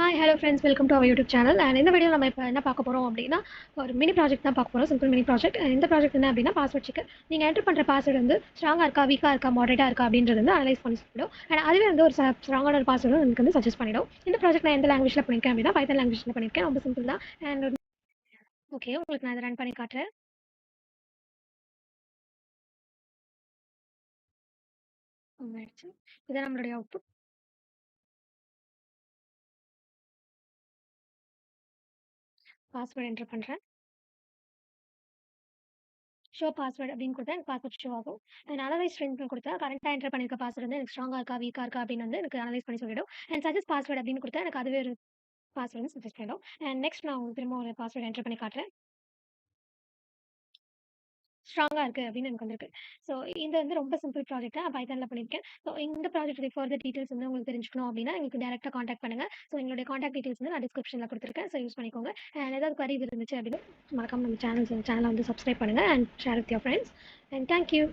Hi hello friends, welcome to our YouTube channel. And இந்த video நம்ம இப்போ என்ன பார்க்க போகிறோம் அப்படின்னா, ஒரு மினி ப்ராஜெக்ட் தான் பார்க்க போகிறோம். Simple mini project. இந்த ப்ராஜெக்ட் என்ன அப்படின்னா, பாஸ்வேர்ட் செக். நீங்கள் என்டர் பண்ணுற பாஸ்வேர்டு வந்து ஸ்ட்ராங்காக இருக்கா, வீக்காக இருக்கா, மாடரேட்டாக இருக்கா அப்படின்றது வந்து அனலைஸ் பண்ணி சொல்லிடும். அண்ட் அதுவே வந்து ஒரு ஸ்ட்ராங்கான ஒரு பாஸ்வேர்டு எனக்கு வந்து சஜஸ்ட் பண்ணிடும். இந்த ப்ராஜெக்ட் நான் எந்த லாங்குவேஜில் பண்ணியிருக்கேன் அப்படின்னா, பைத்தன் லாங்குவேஜில் பண்ணியிருக்கேன். ரொம்ப சிம்பிள் தான். அண்ட் ஓகே, உங்களுக்கு நான் இதை ரன் பண்ணி காட்டுறேன். ஆயிடுச்சு. இதான் நம்மளுடைய அவுட்புட். பாஸ்வேர்டு என்டர் பண்ணுறேன். ஷோ பாஸ்வேர்ட் அப்படின்னு கொடுத்தா எனக்கு பாஸ்வேர்ட் ஷோ ஆகும். அண்ட் அனலைஸ் ஸ்ட்ரென்த்னு கொடுத்தா கரெக்டாக என்டர் பண்ணியிருக்க பாஸ்வேர்டு வந்து எனக்கு ஸ்ட்ராங்காக இருக்கா, வீக்காக இருக்கா அப்படின்னு வந்து எனக்கு அனலைஸ் பண்ணி சொல்லிடும். அண்ட் சஜஸ்ட் பாஸ்வேர்ட் அப்படின்னு கொடுத்தா எனக்கு அதுவே ஒரு பாஸ்வேர்டு வந்து சஜஸ்ட் பண்ணிடும். அண்ட் நெக்ஸ்ட் நான் உங்களுக்கு திரும்ப ஒரு பாஸ்வேர்டு என்டர் பண்ணி காட்டுறேன். ஸ்ட்ராங்கா இருக்கு அப்படின்னு எனக்கு வந்திருக்கு. ஸோ இது வந்து ரொம்ப சிம்பிள் ப்ராஜெக்ட் தான் பைத்தான்ல பண்ணியிருக்கேன். ஸோ இந்த ப்ராஜெக்ட் ஃபர்தர் டீட்டெயில்ஸ் வந்து உங்களுக்கு தெரிஞ்சுக்கணும் அப்படின்னா எங்களுக்கு டேரெக்ட்டா கான்டாக்ட் பண்ணுங்க. ஸோ எங்களுடைய கான்டாக்ட் டீட்டெயில்ஸ் வந்து நான் டிஸ்கிரிப்ஷன்ல குடுத்துருக்கேன். ஸோ யூஸ் பண்ணிக்கோங்க. அண்ட் ஏதாவது குவரீஸ் இருந்துச்சு அப்படின்னா மறக்காம நம்ம சேனல வந்து சப்ஸ்கிரைப் பண்ணுங்க and share with your friends. And thank you.